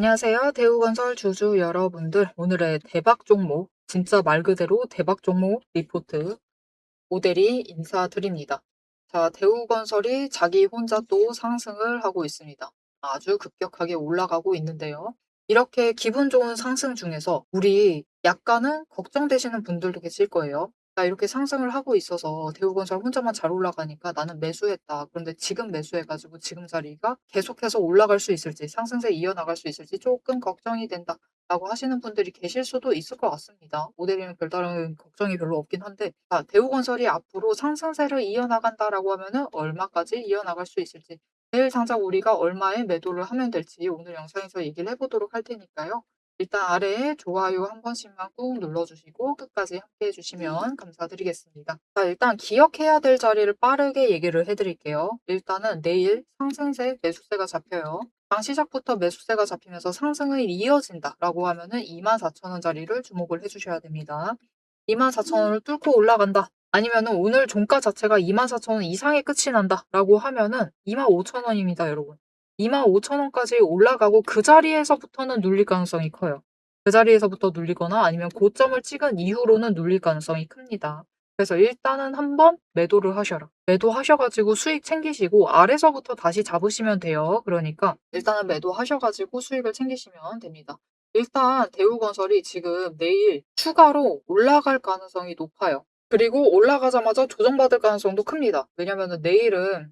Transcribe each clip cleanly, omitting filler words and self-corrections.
안녕하세요. 대우건설 주주 여러분들. 오늘의 대박 종목, 진짜 말 그대로 대박 종목 리포트 모델이 인사드립니다. 자, 대우건설이 자기 혼자 또 상승을 하고 있습니다. 아주 급격하게 올라가고 있는데요. 이렇게 기분 좋은 상승 중에서 우리 약간은 걱정되시는 분들도 계실 거예요. 나 이렇게 상승을 하고 있어서 대우건설 혼자만 잘 올라가니까 나는 매수했다. 그런데 지금 매수해가지고 지금 자리가 계속해서 올라갈 수 있을지, 상승세 이어나갈 수 있을지 조금 걱정이 된다. 라고 하시는 분들이 계실 수도 있을 것 같습니다. 모델에는 별다른 걱정이 별로 없긴 한데, 대우건설이 앞으로 상승세를 이어나간다라고 하면은 얼마까지 이어나갈 수 있을지, 내일 당장 우리가 얼마에 매도를 하면 될지 오늘 영상에서 얘기를 해보도록 할 테니까요. 일단 아래에 좋아요 한 번씩만 꾹 눌러주시고 끝까지 함께 해주시면 감사드리겠습니다. 자, 일단 기억해야 될 자리를 빠르게 얘기를 해드릴게요. 일단은 내일 상승세 매수세가 잡혀요. 장 시작부터 매수세가 잡히면서 상승이 이어진다라고 하면은 24,000원 자리를 주목을 해주셔야 됩니다. 24,000원을 뚫고 올라간다. 아니면은 오늘 종가 자체가 24,000원 이상의 끝이 난다라고 하면은 25,000원입니다, 여러분. 25,000원까지 올라가고 그 자리에서부터는 눌릴 가능성이 커요. 그 자리에서부터 눌리거나 아니면 고점을 찍은 이후로는 눌릴 가능성이 큽니다. 그래서 일단은 한번 매도를 하셔라. 매도하셔가지고 수익 챙기시고 아래서부터 다시 잡으시면 돼요. 그러니까 일단은 매도하셔가지고 수익을 챙기시면 됩니다. 일단 대우건설이 지금 내일 추가로 올라갈 가능성이 높아요. 그리고 올라가자마자 조정받을 가능성도 큽니다. 왜냐면은 내일은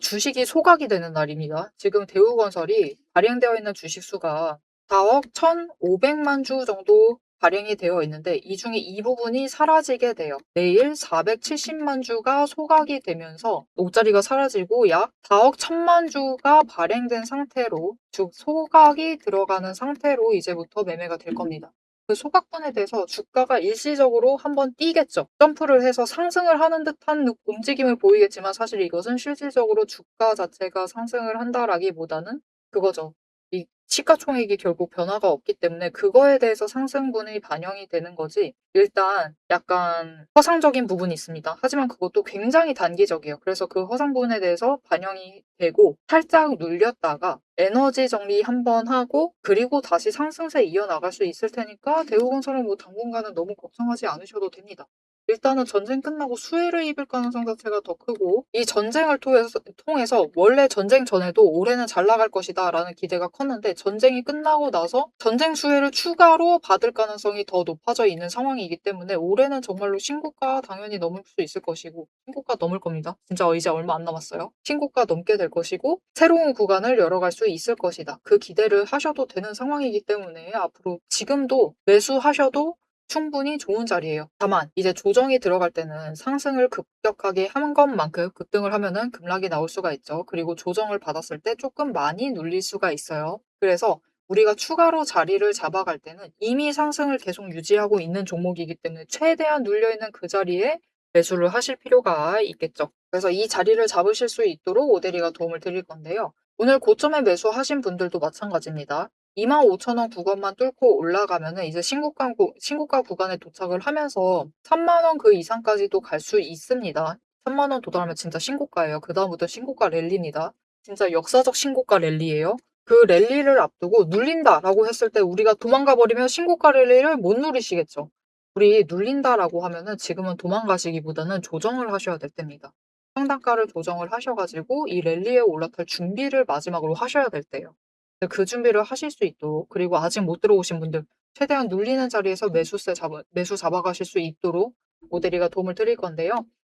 주식이 소각이 되는 날입니다. 지금 대우건설이 발행되어 있는 주식 수가 4억 1,500만 주 정도 발행이 되어 있는데 이 중에 이 부분이 사라지게 돼요. 내일 470만 주가 소각이 되면서 옷자리가 사라지고 약 4억 1,000만 주가 발행된 상태로, 즉 소각이 들어가는 상태로 이제부터 매매가 될 겁니다. 그 소각분에 대해서 주가가 일시적으로 한번 뛰겠죠. 점프를 해서 상승을 하는 듯한 움직임을 보이겠지만 사실 이것은 실질적으로 주가 자체가 상승을 한다라기보다는 그거죠. 이 시가총액이 결국 변화가 없기 때문에 그거에 대해서 상승분이 반영이 되는 거지. 일단 약간 허상적인 부분이 있습니다. 하지만 그것도 굉장히 단기적이에요. 그래서 그 허상분에 대해서 반영이 되고 살짝 눌렸다가 에너지 정리 한번 하고 그리고 다시 상승세 이어나갈 수 있을 테니까 대우건설은 뭐 당분간은 너무 걱정하지 않으셔도 됩니다. 일단은 전쟁 끝나고 수혜를 입을 가능성 자체가 더 크고 이 전쟁을 통해서 원래 전쟁 전에도 올해는 잘 나갈 것이다 라는 기대가 컸는데 전쟁이 끝나고 나서 전쟁 수혜를 추가로 받을 가능성이 더 높아져 있는 상황이기 때문에 올해는 정말로 신고가 당연히 넘을 수 있을 것이고 신고가 넘을 겁니다. 진짜 이제 얼마 안 남았어요. 신고가 넘게 될 것이고 새로운 구간을 열어갈 수 있을 것이다. 그 기대를 하셔도 되는 상황이기 때문에 앞으로 지금도 매수하셔도 충분히 좋은 자리예요. 다만 이제 조정이 들어갈 때는 상승을 급격하게 한 것만큼 급등을 하면은 급락이 나올 수가 있죠. 그리고 조정을 받았을 때 조금 많이 눌릴 수가 있어요. 그래서 우리가 추가로 자리를 잡아갈 때는 이미 상승을 계속 유지하고 있는 종목이기 때문에 최대한 눌려있는 그 자리에 매수를 하실 필요가 있겠죠. 그래서 이 자리를 잡으실 수 있도록 오데리가 도움을 드릴 건데요. 오늘 고점에 매수하신 분들도 마찬가지입니다. 25,000원 구간만 뚫고 올라가면은 이제 신고가 구간에 도착을 하면서 3만 원 그 이상까지도 갈 수 있습니다. 3만 원 도달하면 진짜 신고가예요. 그다음부터 신고가 랠리입니다. 진짜 역사적 신고가 랠리예요. 그 랠리를 앞두고 눌린다라고 했을 때 우리가 도망가 버리면 신고가 랠리를 못 누리시겠죠. 우리 눌린다라고 하면은 지금은 도망가시기보다는 조정을 하셔야 될 때입니다. 상단가를 조정을 하셔가지고 이 랠리에 올라탈 준비를 마지막으로 하셔야 될 때예요. 그 준비를 하실 수 있도록 그리고 아직 못 들어오신 분들 최대한 눌리는 자리에서 매수 잡아가실 수 있도록 모델이가 도움을 드릴 건데요.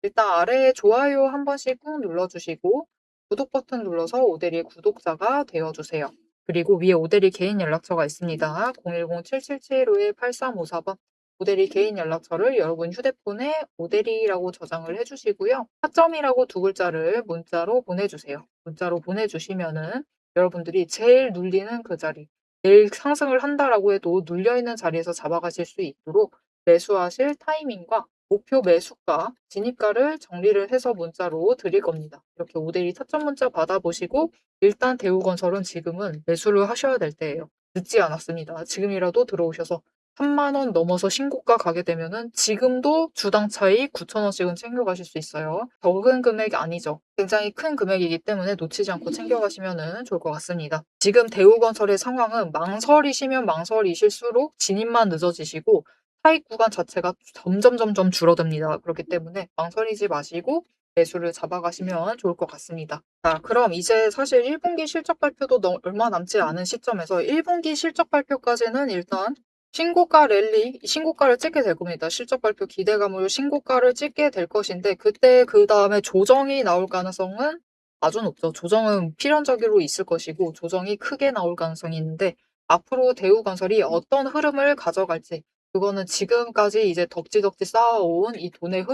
일단 아래에 좋아요 한 번씩 꾹 눌러주시고 구독 버튼 눌러서 오데리의 구독자가 되어주세요. 그리고 위에 오데리 개인 연락처가 있습니다. 010-777-5-8354번 오데리 개인 연락처를 여러분 휴대폰에 오데리라고 저장을 해주시고요. 타점이라고 두 글자를 문자로 보내주세요. 문자로 보내주시면은 여러분들이 제일 눌리는 그 자리, 내일 상승을 한다라고 해도 눌려있는 자리에서 잡아가실 수 있도록 매수하실 타이밍과 목표 매수가, 진입가를 정리를 해서 문자로 드릴 겁니다. 이렇게 5대1 타점 문자 받아보시고 일단 대우건설은 지금은 매수를 하셔야 될 때예요. 늦지 않았습니다. 지금이라도 들어오셔서 3만 원 넘어서 신고가 가게 되면은 지금도 주당 차익 9천 원씩은 챙겨가실 수 있어요. 적은 금액이 아니죠. 굉장히 큰 금액이기 때문에 놓치지 않고 챙겨가시면 좋을 것 같습니다. 지금 대우건설의 상황은 망설이시면 망설이실수록 진입만 늦어지시고 차익 구간 자체가 점점 줄어듭니다. 그렇기 때문에 망설이지 마시고 매수를 잡아가시면 좋을 것 같습니다. 자, 그럼 이제 사실 1분기 실적 발표도 얼마 남지 않은 시점에서 1분기 실적 발표까지는 일단 신고가 랠리, 신고가를 찍게 될 겁니다. 실적 발표 기대감으로 신고가를 찍게 될 것인데 그때 그 다음에 조정이 나올 가능성은 아주 높죠. 조정은 필연적으로 있을 것이고 조정이 크게 나올 가능성이 있는데 앞으로 대우건설이 어떤 흐름을 가져갈지 그거는 지금까지 이제 덕지덕지 쌓아온 이 돈의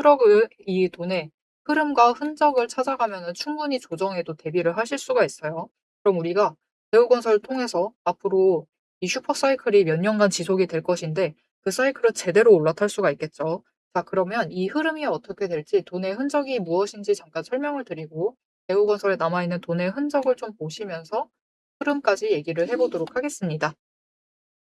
흐름과 흔적을 찾아가면 충분히 조정에도 대비를 하실 수가 있어요. 그럼 우리가 대우건설을 통해서 앞으로 이 슈퍼 사이클이 몇 년간 지속이 될 것인데 그 사이클을 제대로 올라탈 수가 있겠죠. 자, 그러면 이 흐름이 어떻게 될지 돈의 흔적이 무엇인지 잠깐 설명을 드리고 대우건설에 남아있는 돈의 흔적을 좀 보시면서 흐름까지 얘기를 해보도록 하겠습니다.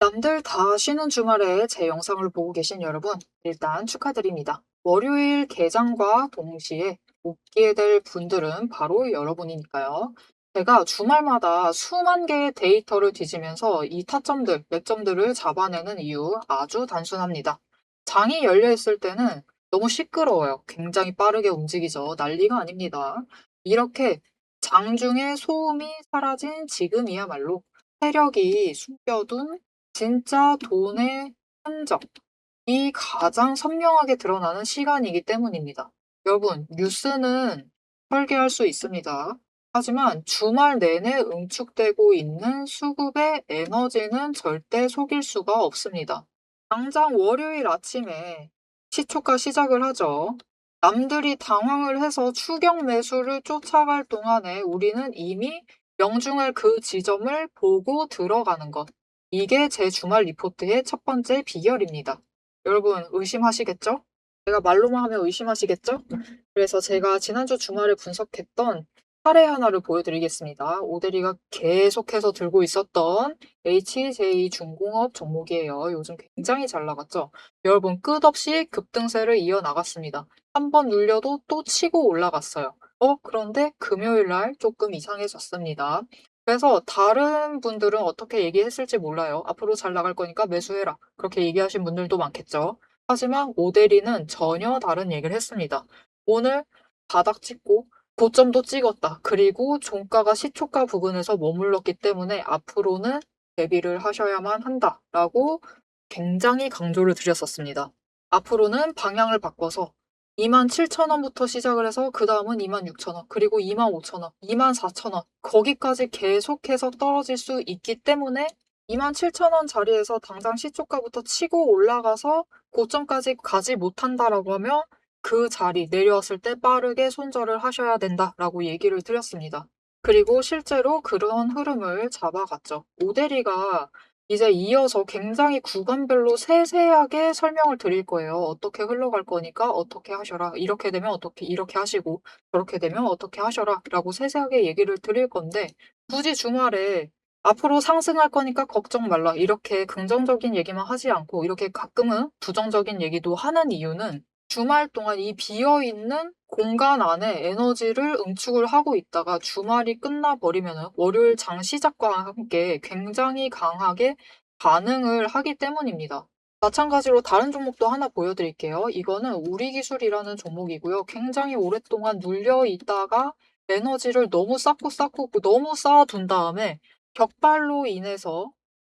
남들 다 쉬는 주말에 제 영상을 보고 계신 여러분, 일단 축하드립니다. 월요일 개장과 동시에 웃게 될 분들은 바로 여러분이니까요. 제가 주말마다 수만 개의 데이터를 뒤지면서 이 타점들, 맥점들을 잡아내는 이유 아주 단순합니다. 장이 열려 있을 때는 너무 시끄러워요. 굉장히 빠르게 움직이죠. 난리가 아닙니다. 이렇게 장중에 소음이 사라진 지금이야말로 세력이 숨겨둔 진짜 돈의 흔적이 가장 선명하게 드러나는 시간이기 때문입니다. 여러분, 뉴스는 설계할 수 있습니다. 하지만 주말 내내 응축되고 있는 수급의 에너지는 절대 속일 수가 없습니다. 당장 월요일 아침에 시초가 시작을 하죠. 남들이 당황을 해서 추격 매수를 쫓아갈 동안에 우리는 이미 명중할 그 지점을 보고 들어가는 것. 이게 제 주말 리포트의 첫 번째 비결입니다. 여러분 의심하시겠죠? 제가 말로만 하면 의심하시겠죠? 그래서 제가 지난주 주말에 분석했던 사례 하나를 보여드리겠습니다. 오대리가 계속해서 들고 있었던 HJ중공업 종목이에요. 요즘 굉장히 잘 나갔죠? 여러분 끝없이 급등세를 이어나갔습니다. 한 번 눌려도 또 치고 올라갔어요. 그런데 금요일 날 조금 이상해졌습니다. 그래서 다른 분들은 어떻게 얘기했을지 몰라요. 앞으로 잘 나갈 거니까 매수해라. 그렇게 얘기하신 분들도 많겠죠. 하지만 오대리는 전혀 다른 얘기를 했습니다. 오늘 바닥 찍고 고점도 찍었다. 그리고 종가가 시초가 부근에서 머물렀기 때문에 앞으로는 대비를 하셔야만 한다라고 굉장히 강조를 드렸었습니다. 앞으로는 방향을 바꿔서 27,000원부터 시작을 해서 그 다음은 26,000원, 그리고 25,000원, 24,000원 거기까지 계속해서 떨어질 수 있기 때문에 27,000원 자리에서 당장 시초가부터 치고 올라가서 고점까지 가지 못한다라고 하면 그 자리 내려왔을 때 빠르게 손절을 하셔야 된다라고 얘기를 드렸습니다. 그리고 실제로 그런 흐름을 잡아갔죠. 오대리가 이제 이어서 굉장히 구간별로 세세하게 설명을 드릴 거예요. 어떻게 흘러갈 거니까 어떻게 하셔라. 이렇게 되면 어떻게 이렇게 하시고 저렇게 되면 어떻게 하셔라 라고 세세하게 얘기를 드릴 건데 굳이 주말에 앞으로 상승할 거니까 걱정 말라. 이렇게 긍정적인 얘기만 하지 않고 이렇게 가끔은 부정적인 얘기도 하는 이유는 주말 동안 이 비어있는 공간 안에 에너지를 응축을 하고 있다가 주말이 끝나버리면 월요일 장 시작과 함께 굉장히 강하게 반응을 하기 때문입니다. 마찬가지로 다른 종목도 하나 보여드릴게요. 이거는 우리기술이라는 종목이고요. 굉장히 오랫동안 눌려 있다가 에너지를 너무 쌓고 너무 쌓아둔 다음에 격발로 인해서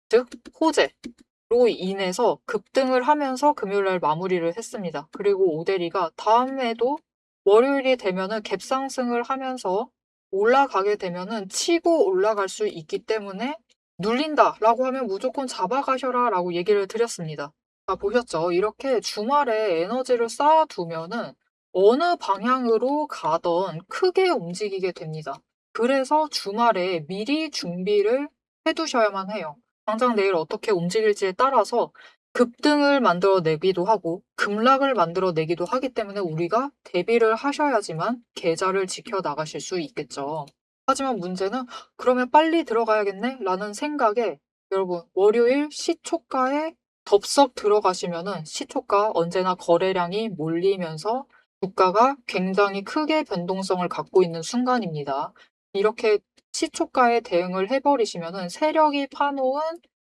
즉 호재로 인해서 급등을 하면서 금요일날 마무리를 했습니다. 그리고 오대리가 다음에도 월요일이 되면은 갭상승을 하면서 올라가게 되면은 치고 올라갈 수 있기 때문에 눌린다라고 하면 무조건 잡아가셔라라고 얘기를 드렸습니다. 아, 보셨죠? 이렇게 주말에 에너지를 쌓아두면은 어느 방향으로 가던 크게 움직이게 됩니다. 그래서 주말에 미리 준비를 해두셔야만 해요. 당장 내일 어떻게 움직일지에 따라서 급등을 만들어내기도 하고 급락을 만들어내기도 하기 때문에 우리가 대비를 하셔야지만 계좌를 지켜나가실 수 있겠죠. 하지만 문제는 그러면 빨리 들어가야겠네? 라는 생각에 여러분 월요일 시초가에 덥석 들어가시면은 시초가 언제나 거래량이 몰리면서 주가가 굉장히 크게 변동성을 갖고 있는 순간입니다. 이렇게 시초가에 대응을 해버리시면은 세력이 파놓은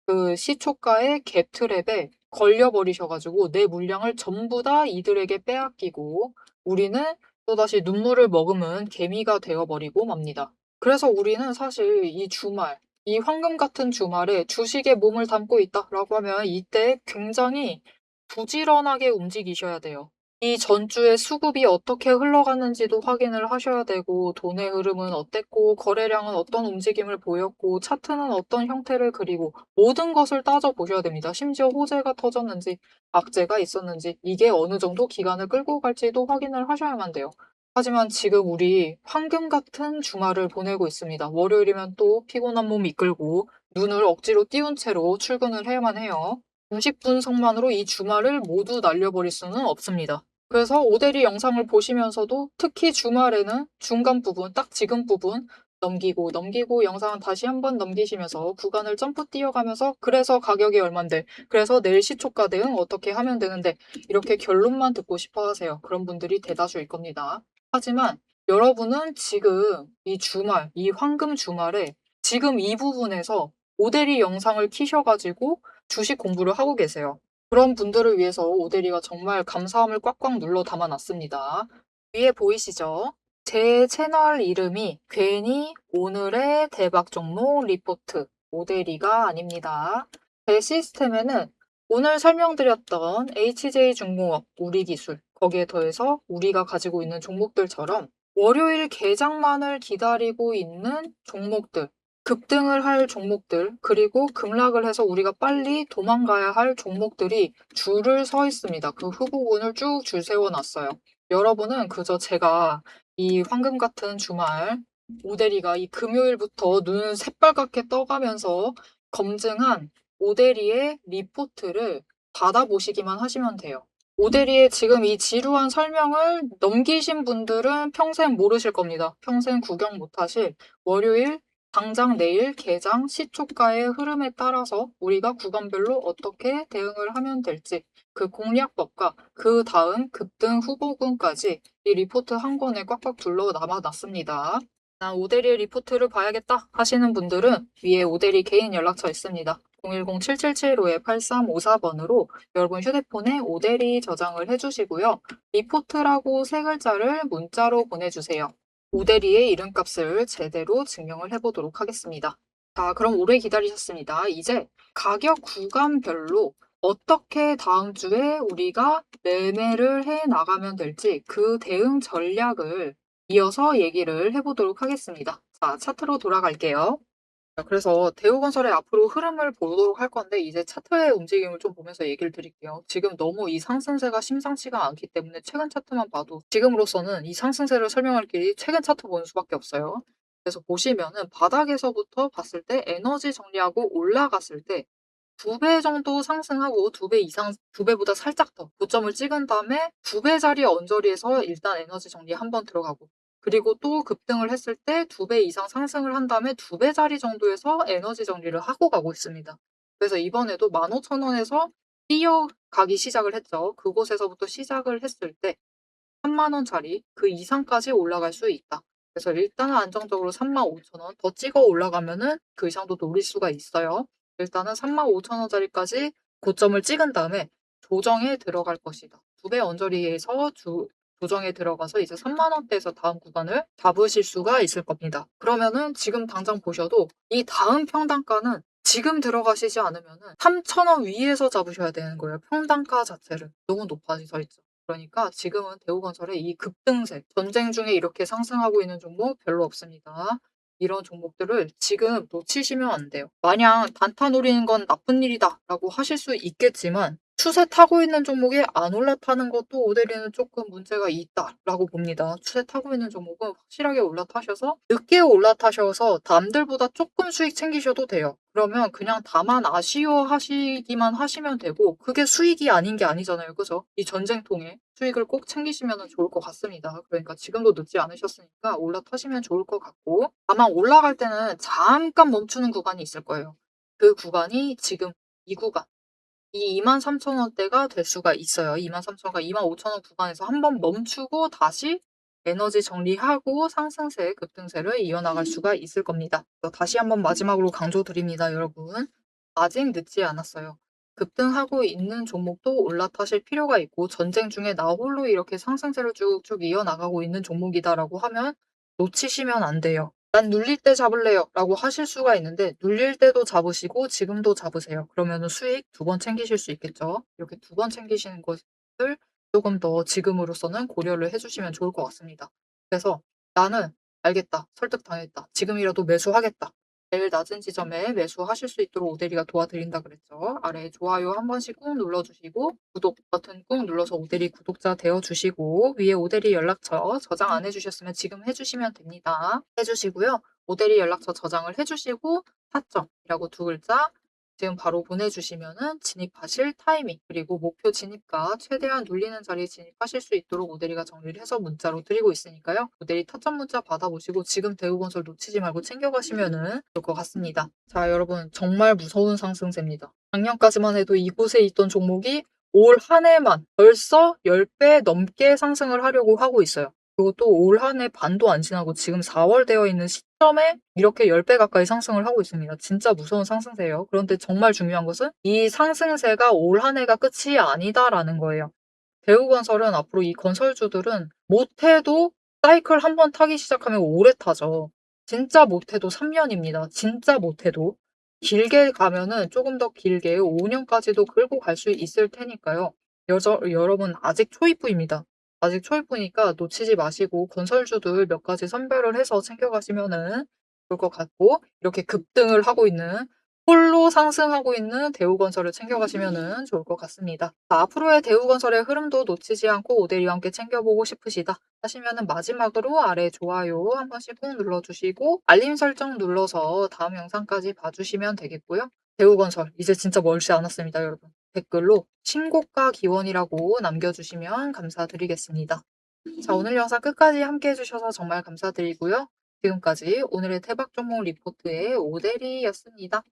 그 시초가의 갭트랩에 걸려버리셔가지고 내 물량을 전부 다 이들에게 빼앗기고 우리는 또다시 눈물을 머금은 개미가 되어버리고 맙니다. 그래서 우리는 사실 이 주말, 이 황금 같은 주말에 주식에 몸을 담고 있다라고 하면 이때 굉장히 부지런하게 움직이셔야 돼요. 이 전주의 수급이 어떻게 흘러갔는지도 확인을 하셔야 되고 돈의 흐름은 어땠고 거래량은 어떤 움직임을 보였고 차트는 어떤 형태를 그리고 모든 것을 따져보셔야 됩니다. 심지어 호재가 터졌는지 악재가 있었는지 이게 어느 정도 기간을 끌고 갈지도 확인을 하셔야만 돼요. 하지만 지금 우리 황금 같은 주말을 보내고 있습니다. 월요일이면 또 피곤한 몸 이끌고 눈을 억지로 띄운 채로 출근을 해야만 해요. 90분석만으로 이 주말을 모두 날려버릴 수는 없습니다. 그래서 오대리 영상을 보시면서도 특히 주말에는 중간 부분, 딱 지금 부분 넘기고 영상은 다시 한번 넘기시면서 구간을 점프 뛰어가면서 그래서 가격이 얼만데 그래서 내일 시초가 대응 어떻게 하면 되는데 이렇게 결론만 듣고 싶어 하세요. 그런 분들이 대다수일 겁니다. 하지만 여러분은 지금 이 주말, 이 황금 주말에 지금 이 부분에서 오대리 영상을 키셔가지고 주식 공부를 하고 계세요. 그런 분들을 위해서 오대리가 정말 감사함을 꽉꽉 눌러 담아놨습니다. 위에 보이시죠? 제 채널 이름이 괜히 오늘의 대박 종목 리포트 오대리가 아닙니다. 제 시스템에는 오늘 설명드렸던 HJ중공업, 우리기술, 거기에 더해서 우리가 가지고 있는 종목들처럼 월요일 개장만을 기다리고 있는 종목들, 급등을 할 종목들, 그리고 급락을 해서 우리가 빨리 도망가야 할 종목들이 줄을 서 있습니다. 그 후보군을 쭉 줄 세워놨어요. 여러분은 그저 제가 이 황금 같은 주말, 오대리가 이 금요일부터 눈 새빨갛게 떠가면서 검증한 오대리의 리포트를 받아보시기만 하시면 돼요. 오대리의 지금 이 지루한 설명을 넘기신 분들은 평생 모르실 겁니다. 평생 구경 못하실 월요일, 당장 내일 개장 시초가의 흐름에 따라서 우리가 구간별로 어떻게 대응을 하면 될지 그 공략법과 그 다음 급등 후보군까지 이 리포트 한 권에 꽉꽉 둘러 남아놨습니다. 난 오대리의 리포트를 봐야겠다 하시는 분들은 위에 오대리 개인 연락처 있습니다. 010-7775-8354번으로 여러분 휴대폰에 오대리 저장을 해주시고요. 리포트라고 세 글자를 문자로 보내주세요. 오대리의 이름값을 제대로 증명을 해보도록 하겠습니다. 자, 그럼 오래 기다리셨습니다. 이제 가격 구간별로 어떻게 다음 주에 우리가 매매를 해 나가면 될지 그 대응 전략을 이어서 얘기를 해보도록 하겠습니다. 자, 차트로 돌아갈게요. 그래서 대우건설의 앞으로 흐름을 보도록 할 건데 이제 차트의 움직임을 좀 보면서 얘기를 드릴게요. 지금 너무 이 상승세가 심상치가 않기 때문에 최근 차트만 봐도 지금으로서는 이 상승세를 설명할 길이 최근 차트 보는 수밖에 없어요. 그래서 보시면은 바닥에서부터 봤을 때 에너지 정리하고 올라갔을 때 2배 정도 상승하고 2배 이상, 2배보다 살짝 더 고점을 찍은 다음에 2배짜리 언저리에서 일단 에너지 정리 한번 들어가고 그리고 또 급등을 했을 때 2배 이상 상승을 한 다음에 2배짜리 정도에서 에너지 정리를 하고 가고 있습니다. 그래서 이번에도 15,000원에서 뛰어가기 시작을 했죠. 그곳에서부터 시작을 했을 때 30,000원짜리 그 이상까지 올라갈 수 있다. 그래서 일단은 안정적으로 35,000원 더 찍어 올라가면은 그 이상도 노릴 수가 있어요. 일단은 35,000원짜리까지 고점을 찍은 다음에 조정에 들어갈 것이다. 2배 언저리에서 조정에 들어가서 이제 30,000원대에서 다음 구간을 잡으실 수가 있을 겁니다. 그러면은 지금 당장 보셔도 이 다음 평단가는 지금 들어가시지 않으면은 3,000원 위에서 잡으셔야 되는 거예요. 평단가 자체를. 너무 높아져 있죠. 그러니까 지금은 대우건설의 이 급등세, 전쟁 중에 이렇게 상승하고 있는 종목 별로 없습니다. 이런 종목들을 지금 놓치시면 안 돼요. 마냥 단타 노리는 건 나쁜 일이다 라고 하실 수 있겠지만 추세 타고 있는 종목에 안 올라타는 것도 오데리는 조금 문제가 있다라고 봅니다. 추세 타고 있는 종목은 확실하게 올라타셔서 늦게 올라타셔서 남들보다 조금 수익 챙기셔도 돼요. 그러면 그냥 다만 아쉬워하시기만 하시면 되고 그게 수익이 아닌 게 아니잖아요. 그죠? 이 전쟁통에 수익을 꼭 챙기시면 좋을 것 같습니다. 그러니까 지금도 늦지 않으셨으니까 올라타시면 좋을 것 같고 아마 올라갈 때는 잠깐 멈추는 구간이 있을 거예요. 그 구간이 지금 이 구간. 이 23,000원대가 될 수가 있어요. 23,000원과 25,000원 구간에서 한번 멈추고 다시 에너지 정리하고 상승세, 급등세를 이어나갈 수가 있을 겁니다. 다시 한번 마지막으로 강조드립니다, 여러분. 아직 늦지 않았어요. 급등하고 있는 종목도 올라타실 필요가 있고 전쟁 중에 나 홀로 이렇게 상승세를 쭉쭉 이어나가고 있는 종목이다라고 하면 놓치시면 안 돼요. "난 눌릴 때 잡을래요." 라고 하실 수가 있는데 눌릴 때도 잡으시고 지금도 잡으세요. 그러면은 수익 2번 챙기실 수 있겠죠. 이렇게 2번 챙기시는 것을 조금 더 지금으로서는 고려를 해 주시면 좋을 것 같습니다. 그래서 '나는 알겠다. 설득당했다. 지금이라도 매수하겠다.' 제일 낮은 지점에 매수하실 수 있도록 오대리가 도와드린다 그랬죠. 아래에 좋아요 한 번씩 꾹 눌러주시고 구독 버튼 꾹 눌러서 오대리 구독자 되어주시고 위에 오대리 연락처 저장 안 해주셨으면 지금 해주시면 됩니다. 해주시고요. 오대리 연락처 저장을 해주시고 타점이라고 2글자 지금 바로 보내주시면은 진입하실 타이밍 그리고 목표 진입가 최대한 눌리는 자리에 진입하실 수 있도록 오대리가 정리를 해서 문자로 드리고 있으니까요. 오대리 타점 문자 받아보시고 지금 대우건설 놓치지 말고 챙겨가시면은 좋을 것 같습니다. 자, 여러분 정말 무서운 상승세입니다. 작년까지만 해도 이곳에 있던 종목이 올 한 해만 벌써 10배 넘게 상승을 하려고 하고 있어요. 그것도 올 한 해 반도 안 지나고 지금 4월 되어 있는 시점에 이렇게 10배 가까이 상승을 하고 있습니다. 진짜 무서운 상승세예요. 그런데 정말 중요한 것은 이 상승세가 올 한 해가 끝이 아니다라는 거예요. 대우건설은 앞으로 이 건설주들은 못해도 사이클 한 번 타기 시작하면 오래 타죠. 진짜 못해도 3년입니다. 진짜 못해도. 길게 가면은 조금 더 길게 5년까지도 끌고 갈 수 있을 테니까요. 여러분 아직 초입부입니다. 아직 초입부니까 놓치지 마시고 건설주들 몇 가지 선별을 해서 챙겨가시면은 좋을 것 같고 이렇게 급등을 하고 있는 홀로 상승하고 있는 대우건설을 챙겨가시면은 좋을 것 같습니다. 자, 앞으로의 대우건설의 흐름도 놓치지 않고 오대리와 함께 챙겨보고 싶으시다 하시면은 마지막으로 아래 좋아요 한 번씩 꾹 눌러주시고 알림 설정 눌러서 다음 영상까지 봐주시면 되겠고요. 대우건설 이제 진짜 멀지 않았습니다, 여러분. 댓글로 신고가 기원이라고 남겨주시면 감사드리겠습니다. 자, 오늘 영상 끝까지 함께 해주셔서 정말 감사드리고요. 지금까지 오늘의 대박 종목 리포트의 오대리였습니다.